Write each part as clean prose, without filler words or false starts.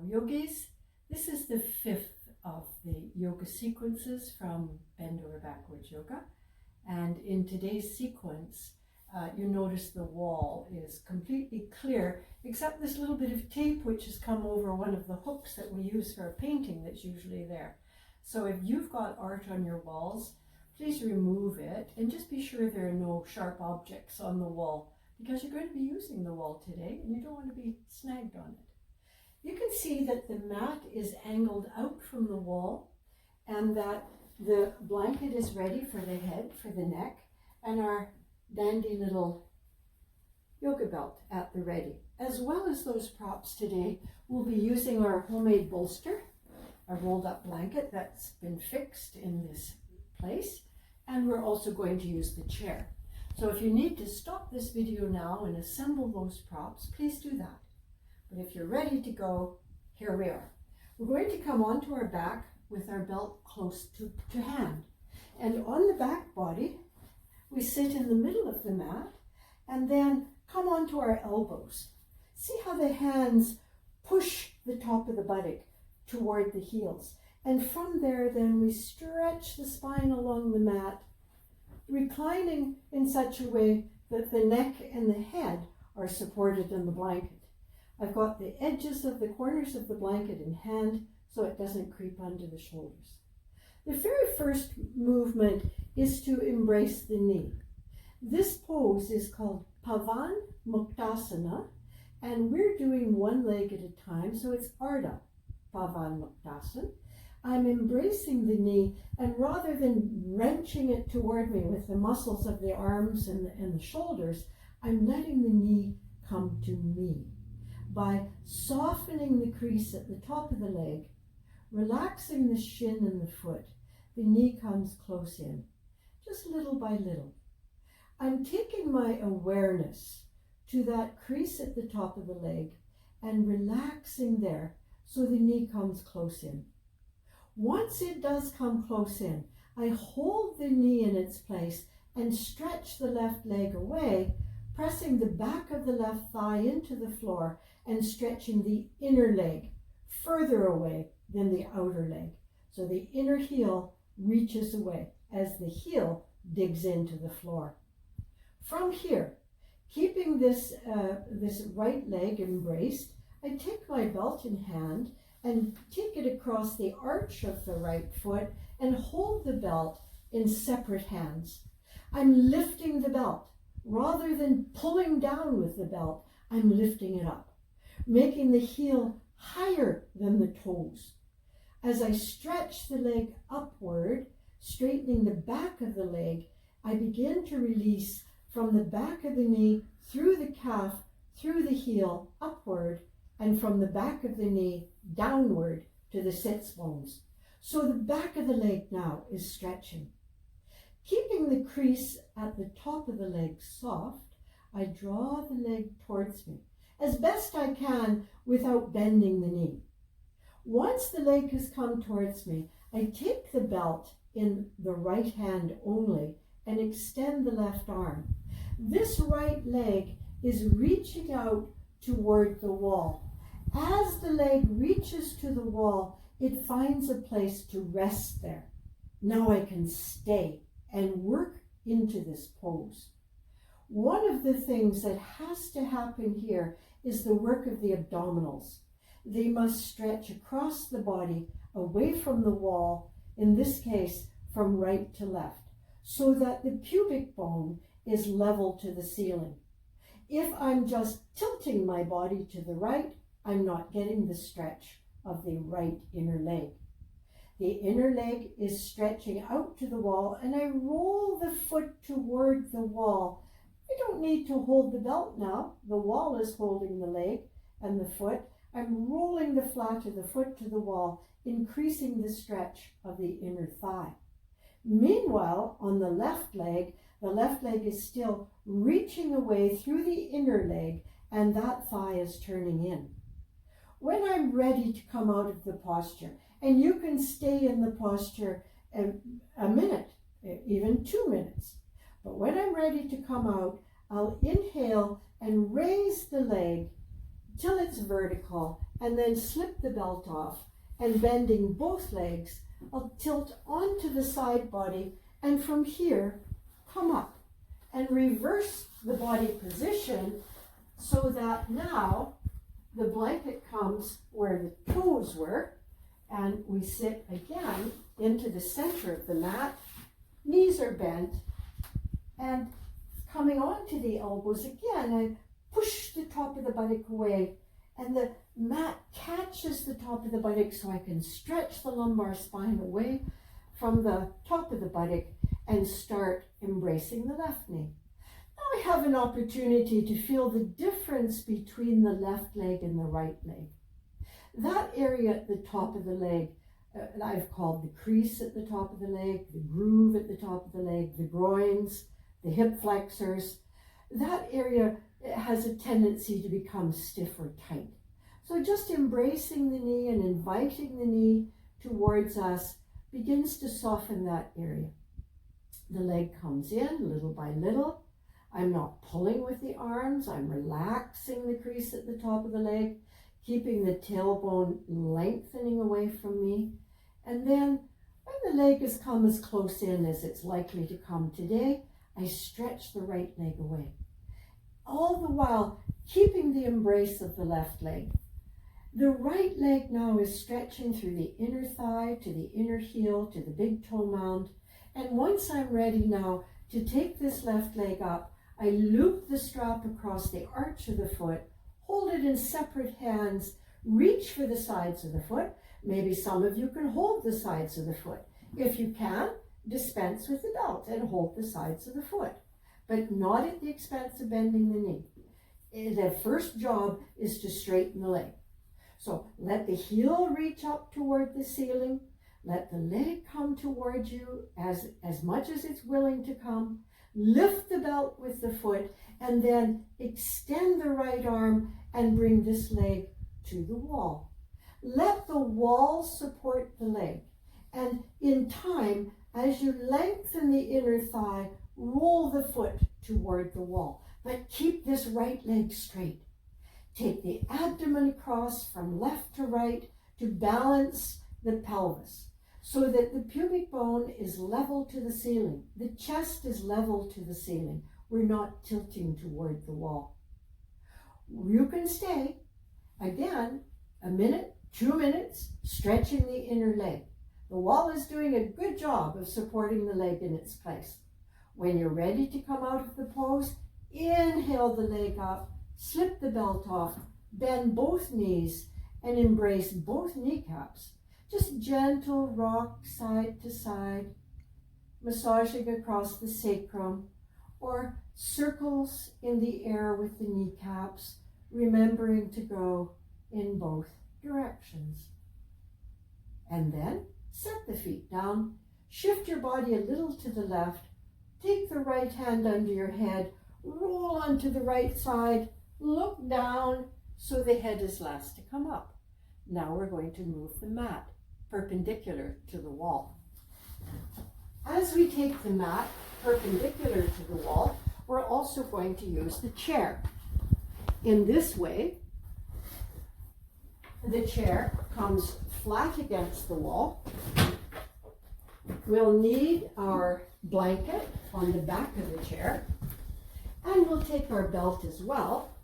Yogis, this is the fifth of the yoga sequences from Bend Over Backwards Yoga. And in today's sequence, you notice the wall is completely clear, except this little bit of tape which has come over one of the hooks that we use for a painting that's usually there. So if you've got art on your walls, please remove it and just be sure there are no sharp objects on the wall, because you're going to be using the wall today and you don't want to be snagged on it. You can see that the mat is angled out from the wall and that the blanket is ready for the head, for the neck, and our dandy little yoga belt at the ready. As well as those props today, we'll be using our homemade bolster, a rolled up blanket that's been fixed in this place, and we're also going to use the chair. So if you need to stop this video now and assemble those props, please do that. But if you're ready to go, here we are. We're going to come onto our back with our belt close to hand. And on the back body, we sit in the middle of the mat and then come onto our elbows. See how the hands push the top of the buttock toward the heels. And from there, then we stretch the spine along the mat, reclining in such a way that the neck and the head are supported in the blanket. I've got the edges of the corners of the blanket in hand so it doesn't creep under the shoulders. The very first movement is to embrace the knee. This pose is called Pavan Muktasana, and we're doing one leg at a time, so it's Ardha Pavan Muktasana. I'm embracing the knee, and rather than wrenching it toward me with the muscles of the arms and the shoulders, I'm letting the knee come to me by softening the crease at the top of the leg, relaxing the shin and the foot. The knee comes close in, just little by little. I'm taking my awareness to that crease at the top of the leg and relaxing there so the knee comes close in. Once it does come close in, I hold the knee in its place and stretch the left leg away, pressing the back of the left thigh into the floor and stretching the inner leg further away than the outer leg. So the inner heel reaches away as the heel digs into the floor. From here, keeping this right leg embraced, I take my belt in hand and take it across the arch of the right foot and hold the belt in separate hands. I'm lifting the belt. Rather than pulling down with the belt, I'm lifting it up, making the heel higher than the toes. As I stretch the leg upward, straightening the back of the leg, I begin to release from the back of the knee, through the calf, through the heel, upward, and from the back of the knee, downward to the sits bones. So the back of the leg now is stretching. Keeping the crease at the top of the leg soft, I draw the leg towards me as best I can without bending the knee. Once the leg has come towards me, I take the belt in the right hand only and extend the left arm. This right leg is reaching out toward the wall. As the leg reaches to the wall, it finds a place to rest there. Now I can stay and work into this pose. One of the things that has to happen here is the work of the abdominals. They must stretch across the body, away from the wall, in this case from right to left, so that the pubic bone is level to the ceiling. If I'm just tilting my body to the right, I'm not getting the stretch of the right inner leg. The inner leg is stretching out to the wall, and I roll the foot toward the wall. I don't need to hold the belt now. The wall is holding the leg and the foot. I'm rolling the flat of the foot to the wall, increasing the stretch of the inner thigh. Meanwhile, on the left leg is still reaching away through the inner leg, and that thigh is turning in. When I'm ready to come out of the posture, and you can stay in the posture a minute, even 2 minutes, but when I'm ready to come out, I'll inhale and raise the leg till it's vertical and then slip the belt off, and bending both legs, I'll tilt onto the side body, and from here, come up and reverse the body position so that now the blanket comes where the toes were, and we sit again into the center of the mat. Knees are bent, and coming onto the elbows again, I push the top of the buttock away, and the mat catches the top of the buttock so I can stretch the lumbar spine away from the top of the buttock and start embracing the left knee. Now I have an opportunity to feel the difference between the left leg and the right leg. That area at the top of the leg, I've called the crease at the top of the leg, the groove at the top of the leg, the groins, the hip flexors. That area has a tendency to become stiff or tight. So just embracing the knee and inviting the knee towards us begins to soften that area. The leg comes in little by little. I'm not pulling with the arms. I'm relaxing the crease at the top of the leg, keeping the tailbone lengthening away from me. And then when the leg has come as close in as it's likely to come today, I stretch the right leg away. All the while keeping the embrace of the left leg. The right leg now is stretching through the inner thigh to the inner heel to the big toe mound. And once I'm ready now to take this left leg up, I loop the strap across the arch of the foot, hold it in separate hands, reach for the sides of the foot. Maybe some of you can hold the sides of the foot. If you can, dispense with the belt and hold the sides of the foot, but not at the expense of bending the knee. The first job is to straighten the leg. So let the heel reach up toward the ceiling. Let the leg come toward you as much as it's willing to come. Lift the belt with the foot, and then extend the right arm and bring this leg to the wall. Let the wall support the leg. And in time, as you lengthen the inner thigh, roll the foot toward the wall. But keep this right leg straight. Take the abdomen across from left to right to balance the pelvis so that the pubic bone is level to the ceiling. The chest is level to the ceiling. We're not tilting toward the wall. You can stay, again, a minute, 2 minutes, stretching the inner leg. The wall is doing a good job of supporting the leg in its place. When you're ready to come out of the pose, inhale the leg up, slip the belt off, bend both knees, and embrace both kneecaps. Just gentle rock side to side, massaging across the sacrum, or circles in the air with the kneecaps, remembering to go in both directions. And then set the feet down, shift your body a little to the left, take the right hand under your head, roll onto the right side, look down so the head is last to come up. Now we're going to move the mat perpendicular to the wall. As we take the mat perpendicular to the wall, we're also going to use the chair. In this way, the chair comes flat against the wall. We'll need our blanket on the back of the chair, and we'll take our belt as well,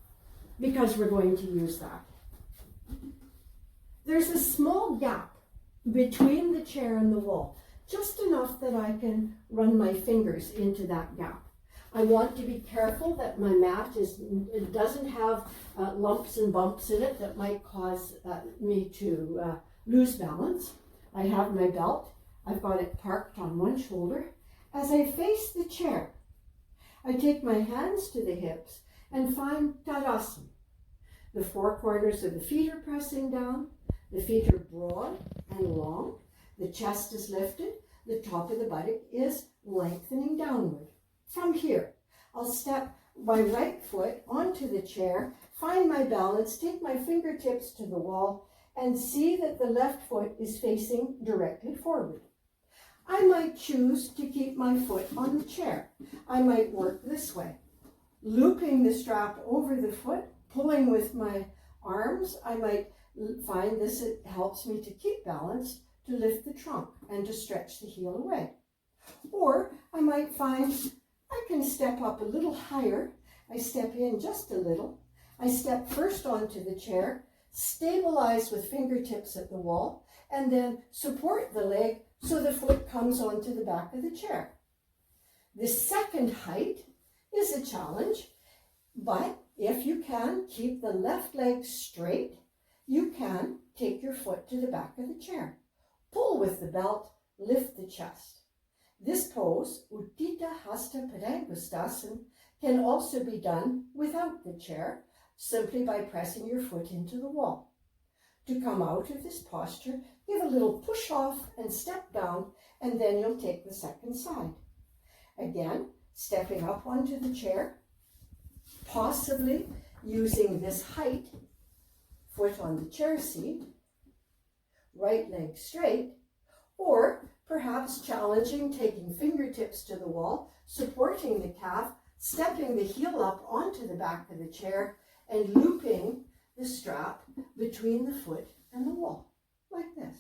because we're going to use that. There's a small gap between the chair and the wall, just enough that I can run my fingers into that gap. I want to be careful that my mat doesn't have lumps and bumps in it that might cause me to lose balance. I have my belt. I've got it parked on one shoulder. As I face the chair, I take my hands to the hips and find Tadasana. The four corners of the feet are pressing down. The feet are broad and long. The chest is lifted. The top of the buttock is lengthening downward. From here, I'll step my right foot onto the chair, find my balance, take my fingertips to the wall, and see that the left foot is facing directly forward. I might choose to keep my foot on the chair. I might work this way, looping the strap over the foot, pulling with my arms. I might find this, it helps me to keep balanced, to lift the trunk and to stretch the heel away. Or I might find I can step up a little higher. I step in just a little. I step first onto the chair, stabilize with fingertips at the wall, and then support the leg so the foot comes onto the back of the chair. The second height is a challenge, but if you can keep the left leg straight, you can take your foot to the back of the chair. Pull with the belt, lift the chest. This pose, Utthita Hasta Padangusthasana, can also be done without the chair, simply by pressing your foot into the wall. To come out of this posture, give a little push off and step down, and then you'll take the second side. Again, stepping up onto the chair, possibly using this height, foot on the chair seat, right leg straight, or perhaps challenging, taking fingertips to the wall, supporting the calf, stepping the heel up onto the back of the chair, and looping the strap between the foot and the wall, like this.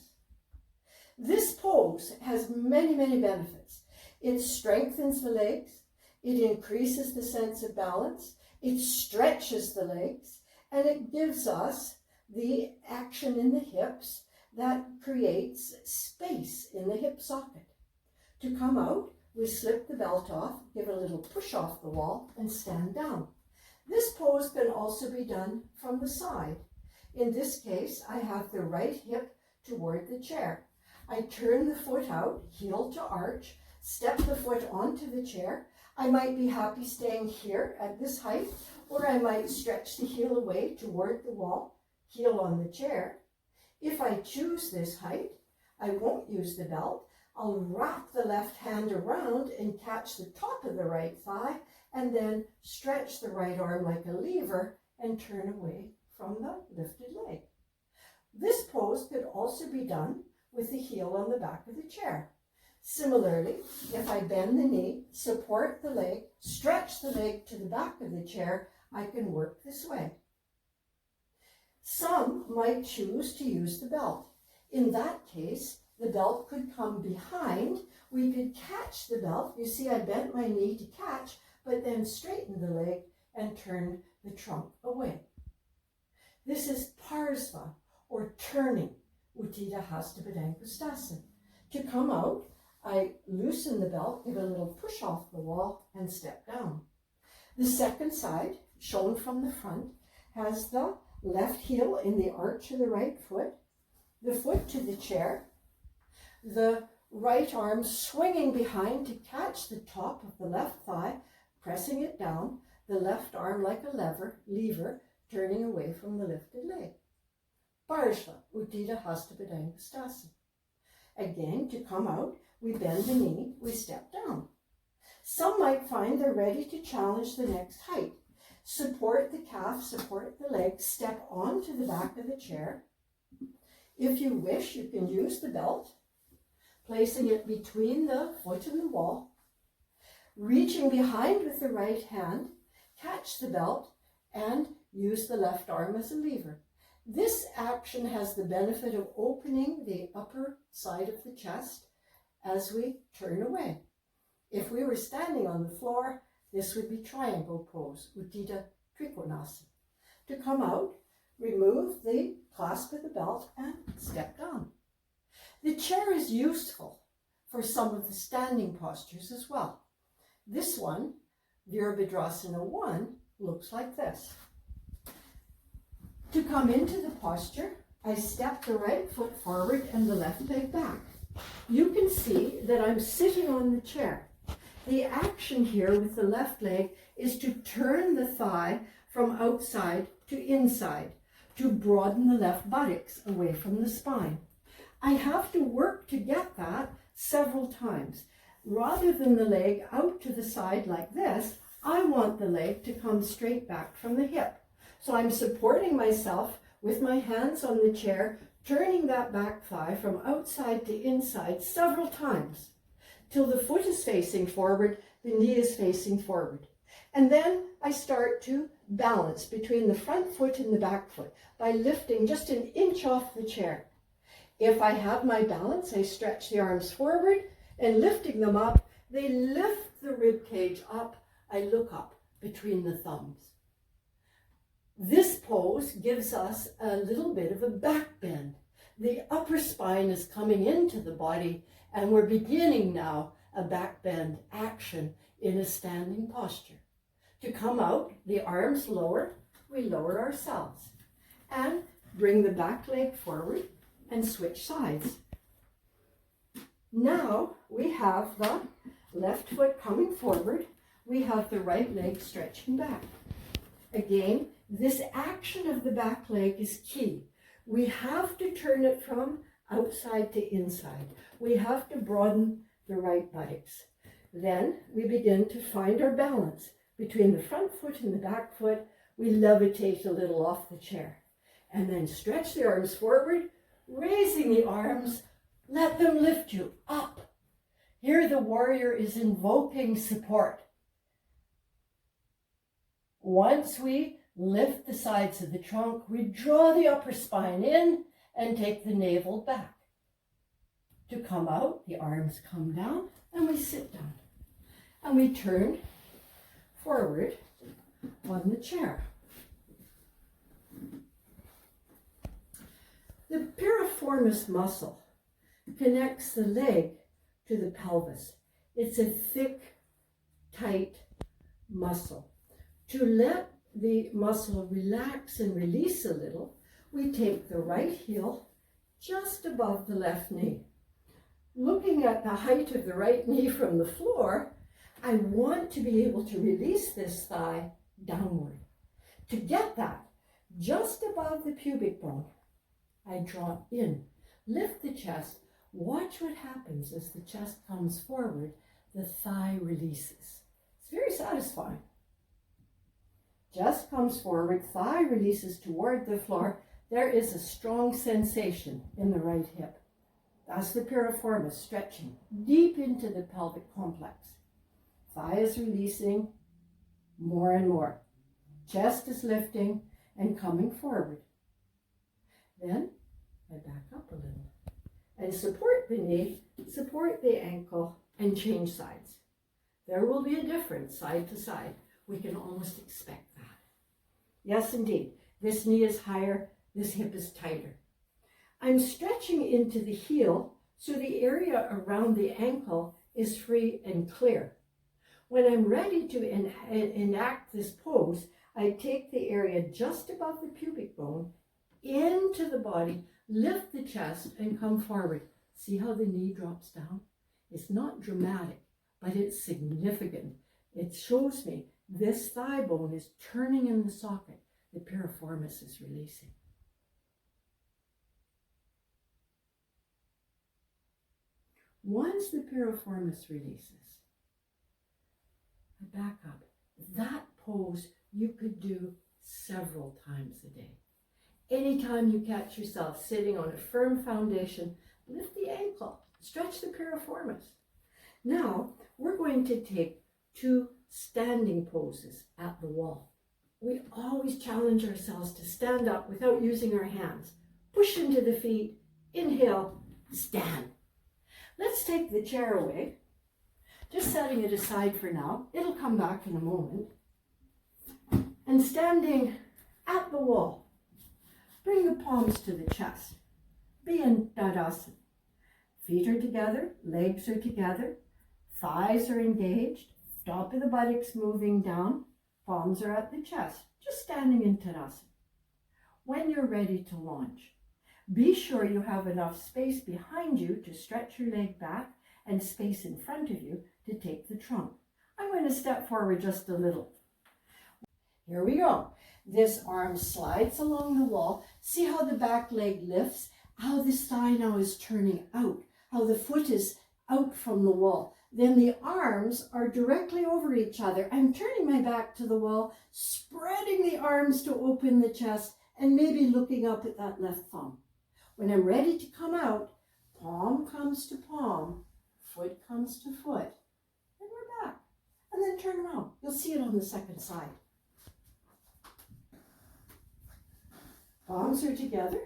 This pose has many, many benefits. It strengthens the legs, it increases the sense of balance, it stretches the legs, and it gives us the action in the hips that creates space in the hip socket. To come out, we slip the belt off, give a little push off the wall, and stand down. This pose can also be done from the side. In this case, I have the right hip toward the chair. I turn the foot out, heel to arch, step the foot onto the chair. I might be happy staying here at this height, or I might stretch the heel away toward the wall, heel on the chair. If I choose this height, I won't use the belt. I'll wrap the left hand around and catch the top of the right thigh, and then stretch the right arm like a lever and turn away from the lifted leg. This pose could also be done with the heel on the back of the chair. Similarly, if I bend the knee, support the leg, stretch the leg to the back of the chair, I can work this way. Some might choose to use the belt. In that case, the belt could come behind. We could catch the belt. You see, I bent my knee to catch, but then straighten the leg and turn the trunk away. This is Parsva, or turning, Utthita Hasta Padangusthasana. To come out, I loosen the belt, give a little push off the wall, and step down. The second side, shown from the front, has the left heel in the arch of the right foot, the foot to the chair, the right arm swinging behind to catch the top of the left thigh, pressing it down, the left arm like a lever, turning away from the lifted leg. Parsva, Utthita Hasta Padangusthasana. Again, to come out, we bend the knee, we step down. Some might find they're ready to challenge the next height. Support the calf, support the leg, step onto the back of the chair. If you wish, you can use the belt, placing it between the foot and the wall, reaching behind with the right hand, catch the belt, and use the left arm as a lever. This action has the benefit of opening the upper side of the chest as we turn away. If we were standing on the floor, this would be triangle pose, Utthita Trikonasana. To come out, remove the clasp of the belt and step down. The chair is useful for some of the standing postures as well. This one, Virabhadrasana 1, looks like this. To come into the posture, I step the right foot forward and the left leg back. You can see that I'm sitting on the chair. The action here with the left leg is to turn the thigh from outside to inside, to broaden the left buttocks away from the spine. I have to work to get that several times. Rather than the leg out to the side like this, I want the leg to come straight back from the hip. So I'm supporting myself with my hands on the chair, turning that back thigh from outside to inside several times, till the foot is facing forward, the knee is facing forward. And then I start to balance between the front foot and the back foot by lifting just an inch off the chair. If I have my balance, I stretch the arms forward, and lifting them up, they lift the rib cage up. I look up between the thumbs. This pose gives us a little bit of a back bend. The upper spine is coming into the body, and we're beginning now a back bend action in a standing posture. To come out, the arms lower, we lower ourselves, and bring the back leg forward and switch sides. Now we have the left foot coming forward, we have the right leg stretching back. Again, this action of the back leg is key. We have to turn it from outside to inside. We have to broaden the right buttocks. Then we begin to find our balance between the front foot and the back foot. We levitate a little off the chair and then stretch the arms forward, raising the arms, let them lift you up. Here the warrior is invoking support. Once we lift the sides of the trunk, we draw the upper spine in and take the navel back. To come out, the arms come down and we sit down. And we turn forward on the chair. The piriformis muscle connects the leg to the pelvis. It's a thick, tight muscle. To let the muscle relax and release a little, we take the right heel just above the left knee. Looking at the height of the right knee from the floor, I want to be able to release this thigh downward. To get that, just above the pubic bone, I draw in, lift the chest, watch what happens as the chest comes forward, the thigh releases. It's very satisfying. Chest comes forward, thigh releases toward the floor. There is a strong sensation in the right hip. That's the piriformis stretching deep into the pelvic complex. Thigh is releasing more and more. Chest is lifting and coming forward. Then I back up a little and support the knee, support the ankle, and change sides. There will be a difference side to side. We can almost expect that. Yes, indeed. This knee is higher, this hip is tighter. I'm stretching into the heel so the area around the ankle is free and clear. When I'm ready to enact this pose, I take the area just above the pubic bone into the body, lift the chest, and come forward. See how the knee drops down? It's not dramatic, but it's significant. It shows me this thigh bone is turning in the socket. The piriformis is releasing. Once the piriformis releases, I back up. That pose you could do several times a day. Anytime you catch yourself sitting on a firm foundation, lift the ankle, stretch the piriformis. Now, we're going to take 2 standing poses at the wall. We always challenge ourselves to stand up without using our hands. Push into the feet, inhale, stand. Let's take the chair away. Just setting it aside for now. It'll come back in a moment. And standing at the wall, bring the palms to the chest. Be in Tadasana. Feet are together, legs are together, thighs are engaged, top of the buttocks moving down, palms are at the chest, just standing in Tadasana. When you're ready to launch, be sure you have enough space behind you to stretch your leg back and space in front of you to take the trunk. I'm going to step forward just a little. Here we go. This arm slides along the wall. See how the back leg lifts, how this thigh now is turning out, how the foot is out from the wall. Then the arms are directly over each other. I'm turning my back to the wall, spreading the arms to open the chest, and maybe looking up at that left thumb. When I'm ready to come out, palm comes to palm, foot comes to foot, and we're back. And then turn around. You'll see it on the second side. Palms are together.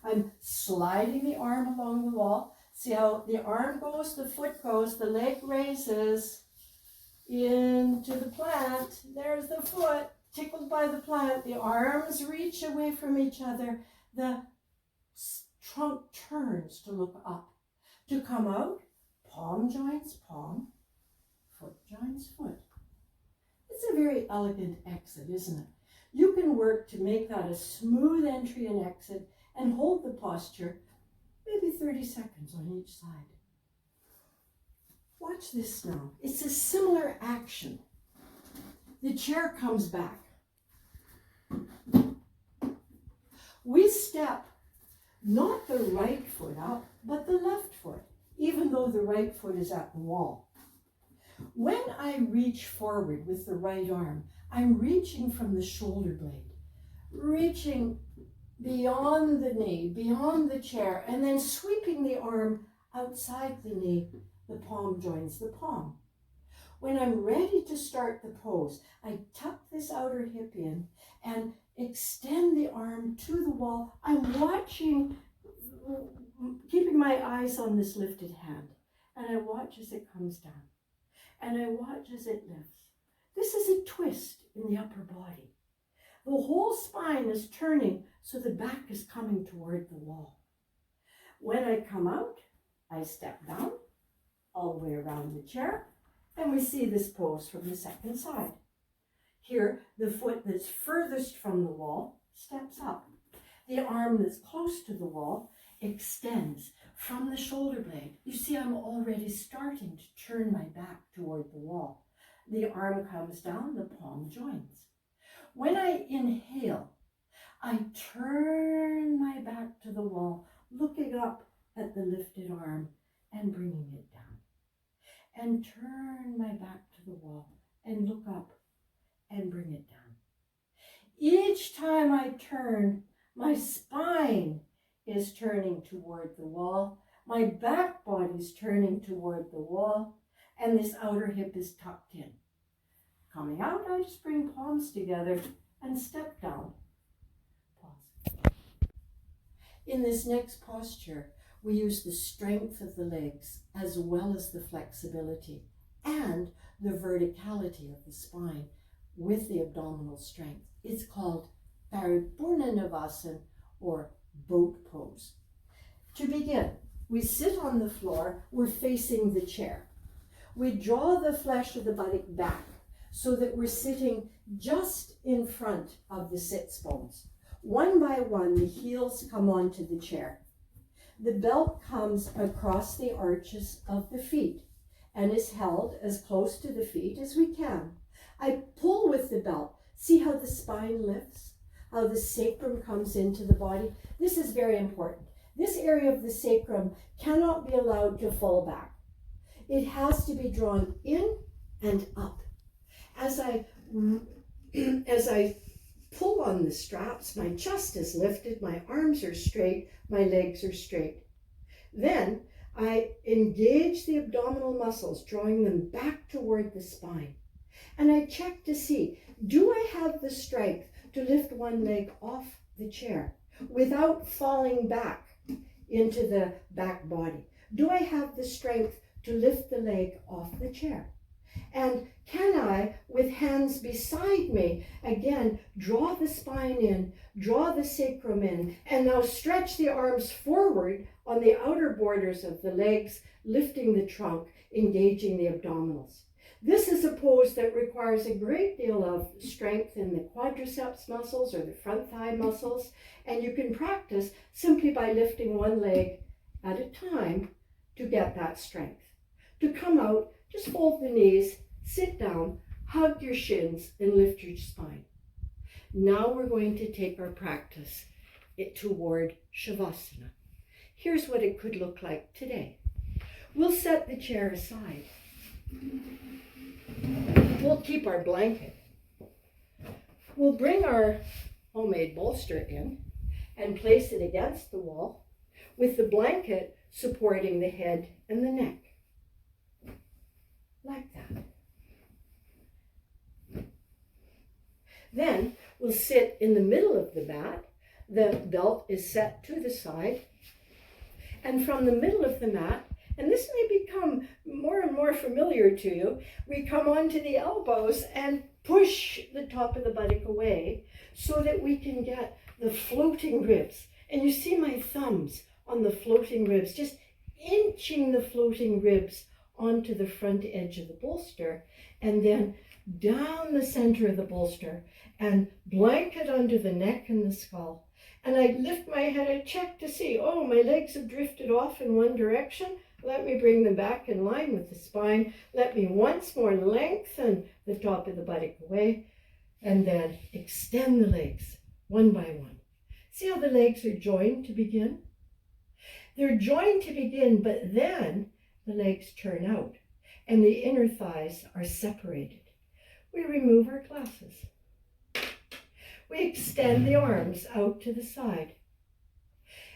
I'm sliding the arm along the wall. See how the arm goes, the foot goes, the leg raises into the plant. There's the foot, tickled by the plant. The arms reach away from each other. The trunk turns to look up. To come out, palm joins palm, foot joins foot. It's a very elegant exit, isn't it? You can work to make that a smooth entry and exit and hold the posture maybe 30 seconds on each side. Watch this now. It's a similar action. The chair comes back. We step not the right foot up, but the left foot, even though the right foot is at the wall. When I reach forward with the right arm, I'm reaching from the shoulder blade, reaching beyond the knee, beyond the chair, and then sweeping the arm outside the knee. The palm joins the palm. When I'm ready to start the pose, I tuck this outer hip in and extend the arm to the wall. I'm watching, keeping my eyes on this lifted hand, and I watch as it comes down, and I watch as it lifts. This is a twist in the upper body. The whole spine is turning, so the back is coming toward the wall. When I come out, I step down all the way around the chair, and we see this pose from the second side. Here, the foot that's furthest from the wall steps up. The arm that's close to the wall extends from the shoulder blade. You see, I'm already starting to turn my back toward the wall. The arm comes down, the palm joins. When I inhale, I turn my back to the wall, looking up at the lifted arm and bringing it down. And turn my back to the wall and look up and bring it down. Each time I turn, my spine is turning toward the wall, my back body's turning toward the wall, and this outer hip is tucked in. Coming out, I just bring palms together and step down. Pause. In this next posture, we use the strength of the legs as well as the flexibility and the verticality of the spine with the abdominal strength. It's called Paripurna Navasana or boat pose. To begin, we sit on the floor, we're facing the chair. We draw the flesh of the buttock back so that we're sitting just in front of the sits bones. One by one, the heels come onto the chair. The belt comes across the arches of the feet and is held as close to the feet as we can. I pull with the belt. See how the spine lifts? How the sacrum comes into the body? This is very important. This area of the sacrum cannot be allowed to fall back. It has to be drawn in and up. As I pull on the straps, my chest is lifted, my arms are straight, my legs are straight. Then I engage the abdominal muscles, drawing them back toward the spine. And I check to see, do I have the strength to lift one leg off the chair without falling back into the back body? Do I have the strength to lift the leg off the chair? And can I, with hands beside me, again, draw the spine in, draw the sacrum in, and now stretch the arms forward on the outer borders of the legs, lifting the trunk, engaging the abdominals. This is a pose that requires a great deal of strength in the quadriceps muscles or the front thigh muscles, and you can practice simply by lifting one leg at a time to get that strength. To come out, just fold the knees, sit down, hug your shins, and lift your spine. Now we're going to take our practice toward Shavasana. Here's what it could look like today. We'll set the chair aside. We'll keep our blanket. We'll bring our homemade bolster in and place it against the wall with the blanket supporting the head and the neck. Like that. Then we'll sit in the middle of the mat, the belt is set to the side. And from the middle of the mat, and this may become more and more familiar to you, we come onto the elbows and push the top of the buttock away so that we can get the floating ribs. And you see my thumbs on the floating ribs, just inching the floating ribs onto the front edge of the bolster, and then down the center of the bolster and blanket under the neck and the skull. And I lift my head and check to see, oh, my legs have drifted off in one direction. Let me bring them back in line with the spine. Let me once more lengthen the top of the buttock away, and then extend the legs one by one. See how the legs are joined to begin? They're joined to begin, but then the legs turn out and the inner thighs are separated. We remove our glasses. We extend the arms out to the side.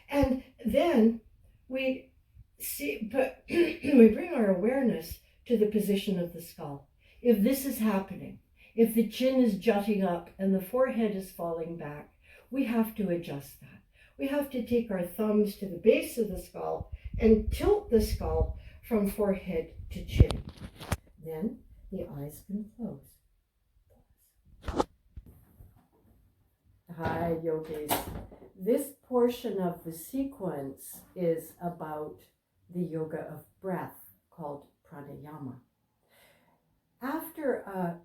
And then we bring our awareness to the position of the skull. If this is happening, if the chin is jutting up and the forehead is falling back, we have to adjust that. We have to take our thumbs to the base of the skull and tilt the skull from forehead to chin. Then the eyes can close. Hi, yogis. This portion of the sequence is about the yoga of breath called pranayama. After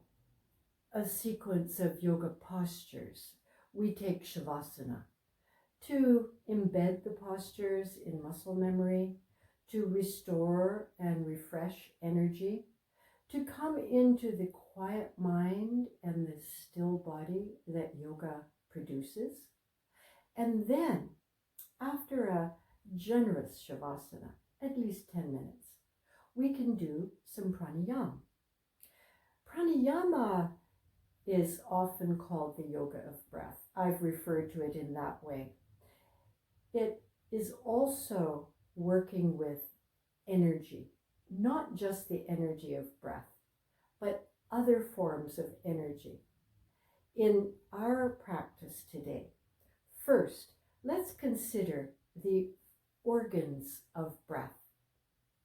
a sequence of yoga postures, we take shavasana to embed the postures in muscle memory, to restore and refresh energy, to come into the quiet mind and the still body that yoga produces. And then, after a generous shavasana, at least 10 minutes, we can do some pranayama. Pranayama is often called the yoga of breath. I've referred to it in that way. It is also working with energy, not just the energy of breath, but other forms of energy. In our practice today, first, let's consider the organs of breath,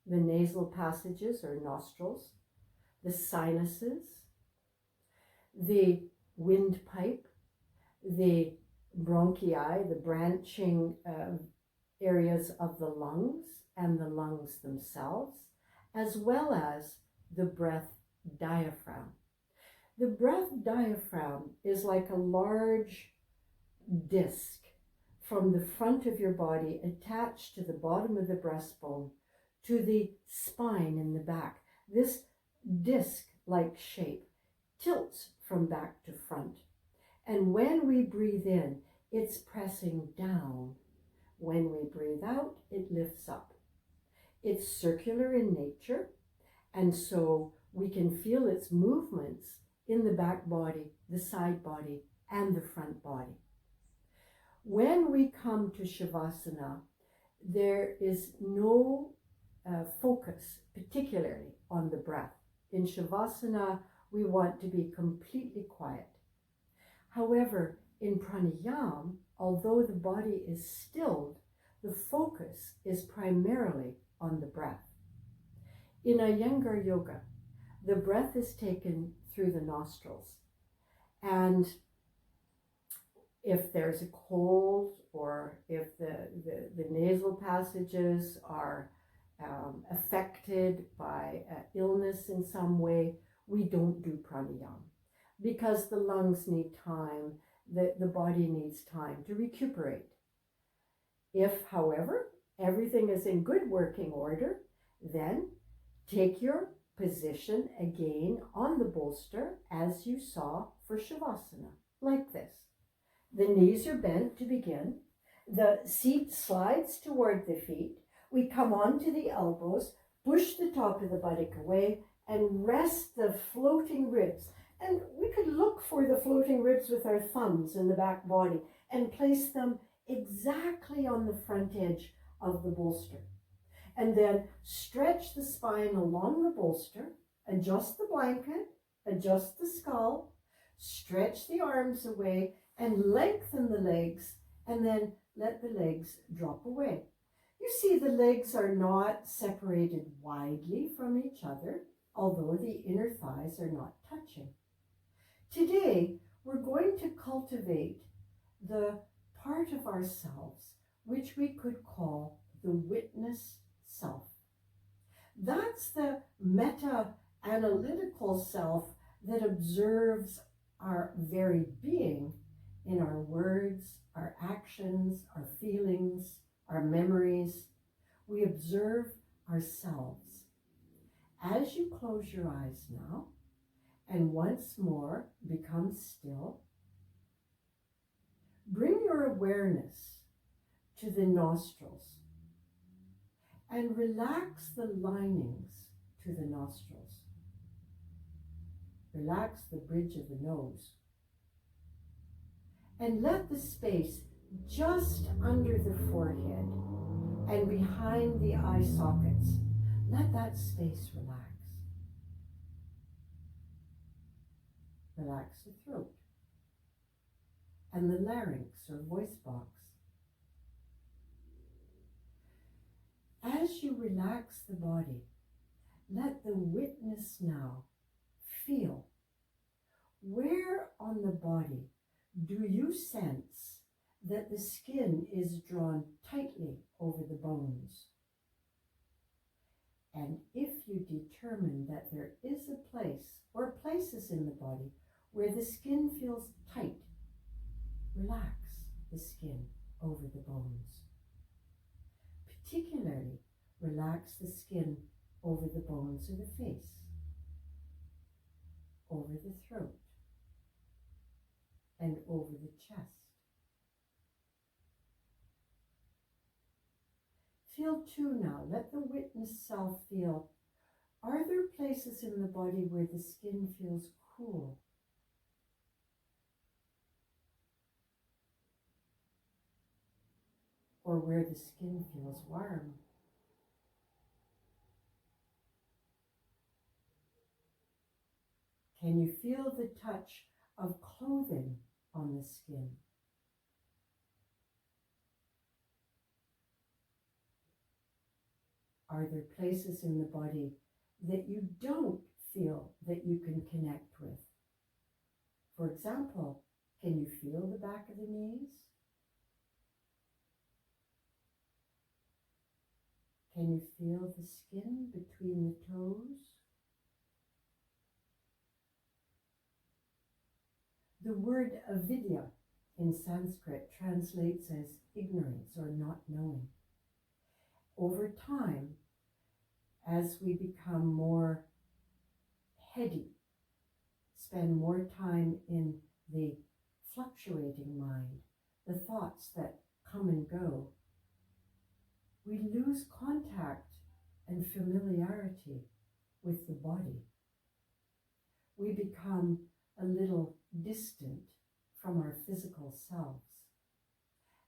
the nasal passages or nostrils, the sinuses, the windpipe, the bronchi, the branching areas of the lungs and the lungs themselves, as well as the breath diaphragm. The breath diaphragm is like a large disc from the front of your body attached to the bottom of the breastbone to the spine in the back. This disc-like shape tilts from back to front. And when we breathe in, it's pressing down. When we breathe out, it lifts up. It's circular in nature, and so we can feel its movements in the back body, the side body, and the front body. When we come to Shavasana, there is no focus particularly on the breath. In Shavasana, we want to be completely quiet. However, in pranayama, although the body is stilled, the focus is primarily on the breath. In Iyengar yoga, the breath is taken through the nostrils. And if there's a cold or if the nasal passages are affected by illness in some way, we don't do pranayama because the lungs need time, the body needs time to recuperate. If, however, everything is in good working order, then take your position again on the bolster as you saw for Shavasana, like this. The knees are bent to begin. The seat slides toward the feet. We come onto the elbows, push the top of the buttock away, and rest the floating ribs. And we could look for the floating ribs with our thumbs in the back body and place them exactly on the front edge of the bolster. And then stretch the spine along the bolster, adjust the blanket, adjust the skull, stretch the arms away, and lengthen the legs and then let the legs drop away. You see the legs are not separated widely from each other, although the inner thighs are not touching. Today, we're going to cultivate the part of ourselves which we could call the witness self. That's the meta-analytical self that observes our very being in our words, our actions, our feelings, our memories. We observe ourselves. As you close your eyes now, and once more become still, bring your awareness to the nostrils and relax the linings to the nostrils. Relax the bridge of the nose. And let the space just under the forehead and behind the eye sockets, let that space relax. Relax the throat and the larynx or voice box. As you relax the body, let the witness now feel where on the body do you sense that the skin is drawn tightly over the bones. And if you determine that there is a place or places in the body where the skin feels tight, relax the skin over the bones. Particularly, relax the skin over the bones of the face, over the throat, and over the chest. Feel too now, let the witness self feel, are there places in the body where the skin feels cool? Or where the skin feels warm? Can you feel the touch of clothing on the skin? Are there places in the body that you don't feel that you can connect with? For example, can you feel the back of the knees? Can you feel the skin between the toes? The word avidya in Sanskrit translates as ignorance or not knowing. Over time, as we become more heady, spend more time in the fluctuating mind, the thoughts that come and go, we lose contact and familiarity with the body. We become a little distant from our physical selves.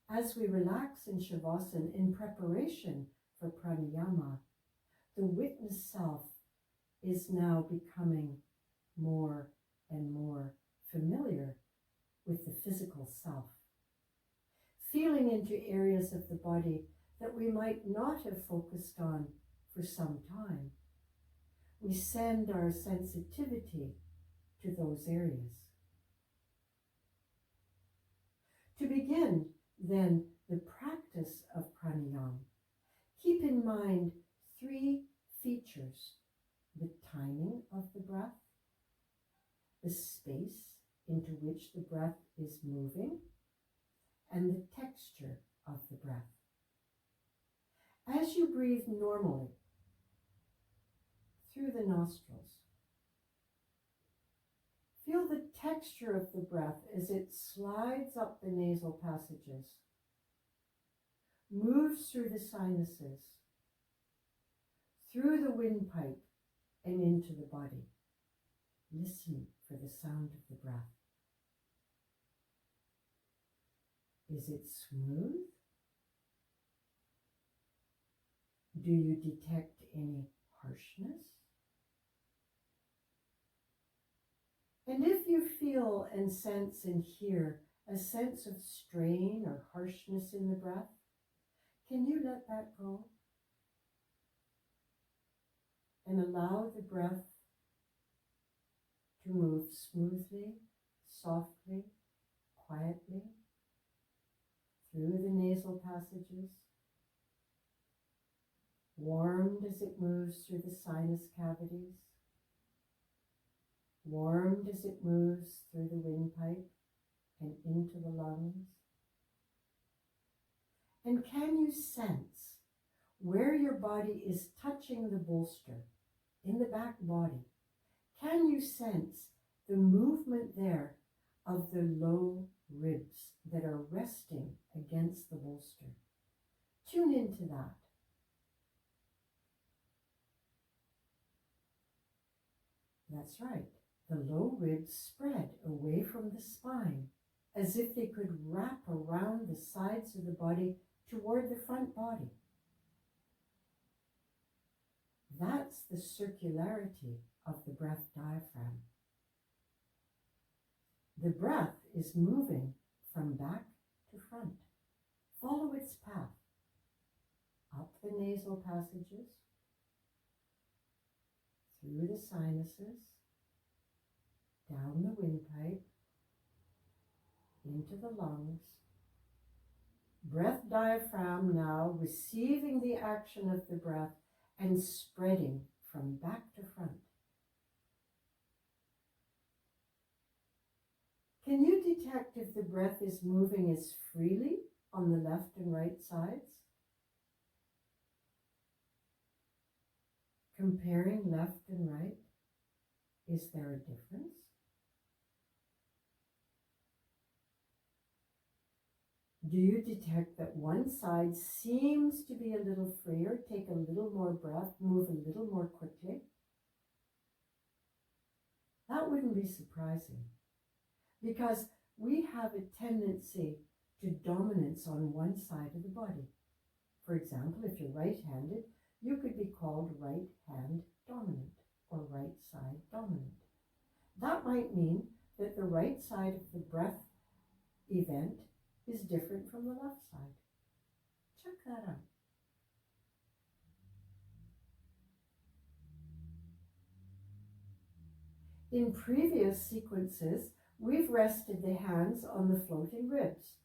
As we relax in Shavasana in preparation for pranayama, the witness self is now becoming more and more familiar with the physical self, feeling into areas of the body that we might not have focused on for some time. We send our sensitivity to those areas. To begin, then, the practice of pranayama, keep in mind 3 features: the timing of the breath, the space into which the breath is moving, and the texture of the breath. As you breathe normally through the nostrils, feel the texture of the breath as it slides up the nasal passages, moves through the sinuses, through the windpipe, and into the body. Listen for the sound of the breath. Is it smooth? Do you detect any harshness? And if you feel and sense and hear a sense of strain or harshness in the breath? Can you let that go? And allow the breath to move smoothly, softly, quietly through the nasal passages, warmed as it moves through the sinus cavities, warmed as it moves through the windpipe and into the lungs. And can you sense where your body is touching the bolster in the back body? Can you sense the movement there of the low ribs that are resting against the bolster? Tune into that. That's right. The low ribs spread away from the spine as if they could wrap around the sides of the body toward the front body. That's the circularity of the breath diaphragm. The breath is moving from back to front. Follow its path. Up the nasal passages, through the sinuses, down the windpipe, into the lungs. Breath diaphragm now receiving the action of the breath and spreading from back to front. Can you detect if the breath is moving as freely on the left and right sides? Comparing left and right, is there a difference? Do you detect that one side seems to be a little freer, take a little more breath, move a little more quickly? That wouldn't be surprising, because we have a tendency to dominance on one side of the body. For example, if you're right-handed, you could be called right hand dominant or right side dominant. That might mean that the right side of the breath event is different from the left side. Check that out. In previous sequences, we've rested the hands on the floating ribs.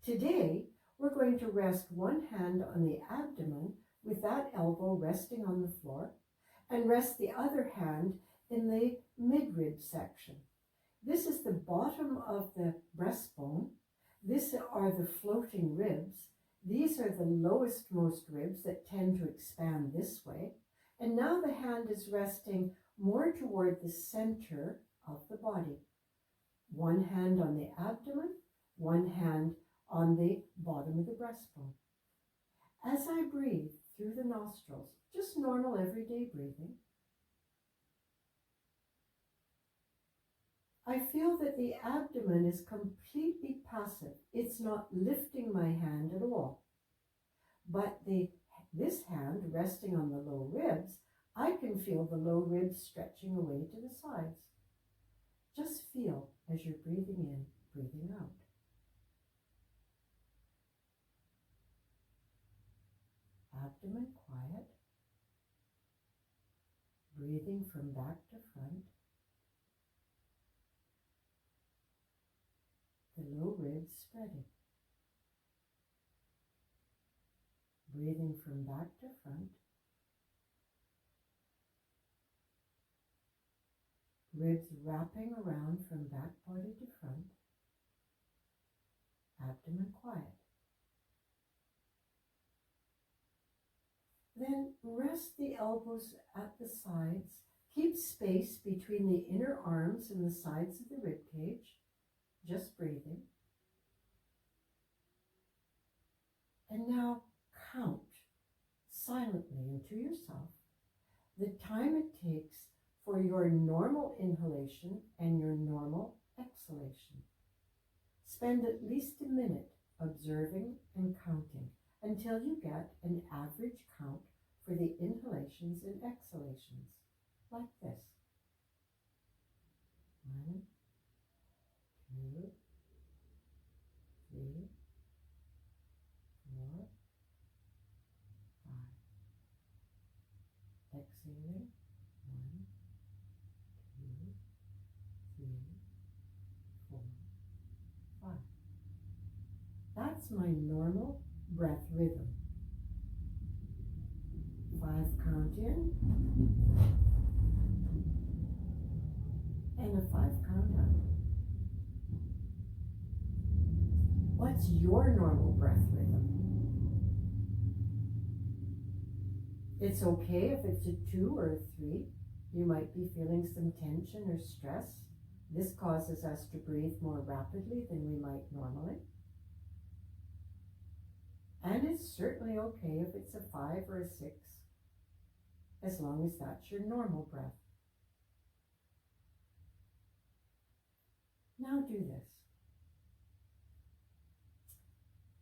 Today, we're going to rest one hand on the abdomen with that elbow resting on the floor, and rest the other hand in the midrib section. This is the bottom of the breastbone. These are the floating ribs. These are the lowest most ribs that tend to expand this way. And now the hand is resting more toward the center of the body. One hand on the abdomen, one hand on the bottom of the breastbone. As I breathe through the nostrils, just normal everyday breathing, I feel that the abdomen is completely passive. It's not lifting my hand at all. But this hand resting on the low ribs, I can feel the low ribs stretching away to the sides. Just feel as you're breathing in, breathing out. Abdomen quiet, breathing from back to front. The low ribs spreading. Breathing from back to front. Ribs wrapping around from back body to front. Abdomen quiet. Then rest the elbows at the sides. Keep space between the inner arms and the sides of the rib cage. Just breathing. And now count silently and to yourself the time it takes for your normal inhalation and your normal exhalation. Spend at least a minute observing and counting until you get an average count for the inhalations and exhalations, like this. 1, 2, exhaling. 1, 2, 3, 4, 5. That's my normal breath rhythm. 5 count in and a 5 count out. What's your normal breath rhythm? It's okay if it's a 2 or a 3. You might be feeling some tension or stress. This causes us to breathe more rapidly than we might normally. And it's certainly okay if it's a 5 or a 6, as long as that's your normal breath. Now do this.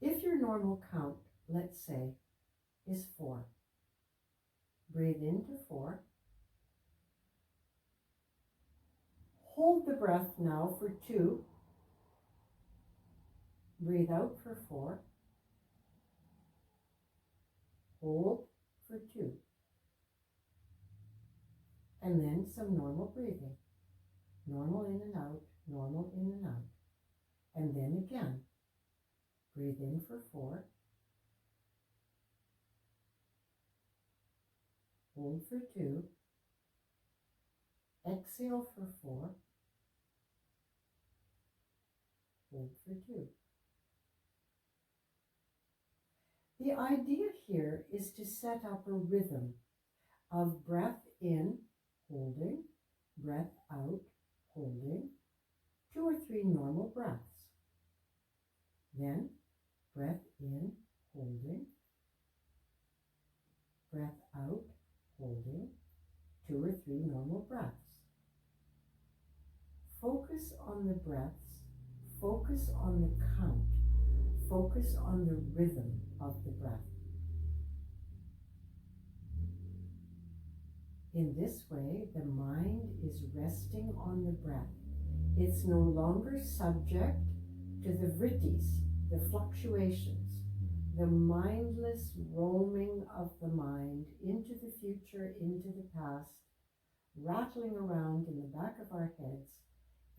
If your normal count, let's say, is 4, breathe into 4. Hold the breath now for 2. Breathe out for 4. Hold for 2. And then some normal breathing. Normal in and out, normal in and out. And then again, breathe in for 4. Hold for 2. Exhale for 4. Hold for 2. The idea here is to set up a rhythm of breath in, holding, breath out, holding, 2 or 3 normal breaths. Then breath in, holding, breath out, holding, 2 or 3 normal breaths. Focus on the breaths, focus on the count, focus on the rhythm of the breath. In this way, the mind is resting on the breath. It's no longer subject to the vrittis, the fluctuations, the mindless roaming of the mind into the future, into the past, rattling around in the back of our heads.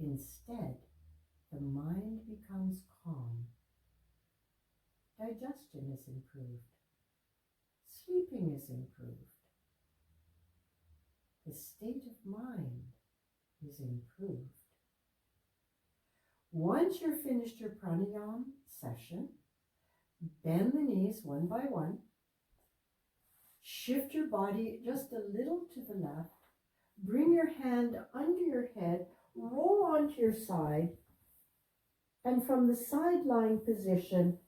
Instead, the mind becomes calm. Digestion is improved. Sleeping is improved. The state of mind is improved. Once you've finished your pranayama session, bend the knees one by one. Shift your body just a little to the left. Bring your hand under your head, roll onto your side, and from the side lying position,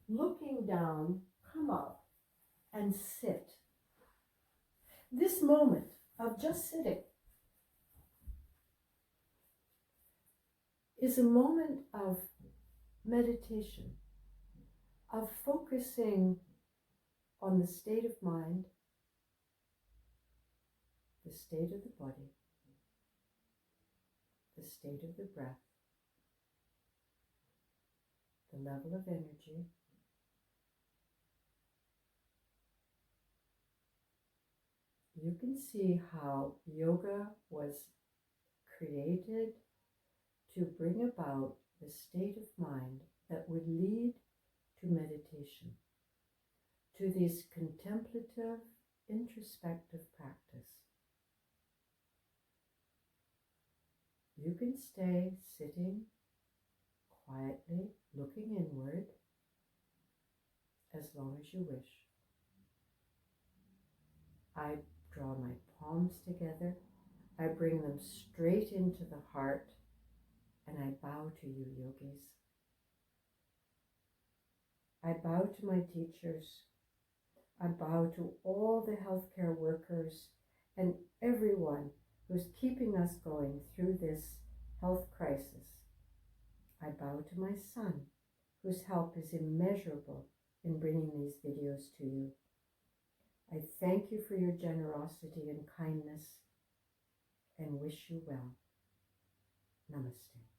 looking down, come up and sit. This moment of just sitting is a moment of meditation, of focusing on the state of mind, the state of the body, the state of the breath, the level of energy, you can see how yoga was created to bring about the state of mind that would lead to meditation, to this contemplative, introspective practice. You can stay sitting quietly, looking inward, as long as you wish. I draw my palms together, I bring them straight into the heart, and I bow to you, yogis. I bow to my teachers. I bow to all the healthcare workers and everyone who's keeping us going through this health crisis. I bow to my son, whose help is immeasurable in bringing these videos to you. I thank you for your generosity and kindness and wish you well. Namaste.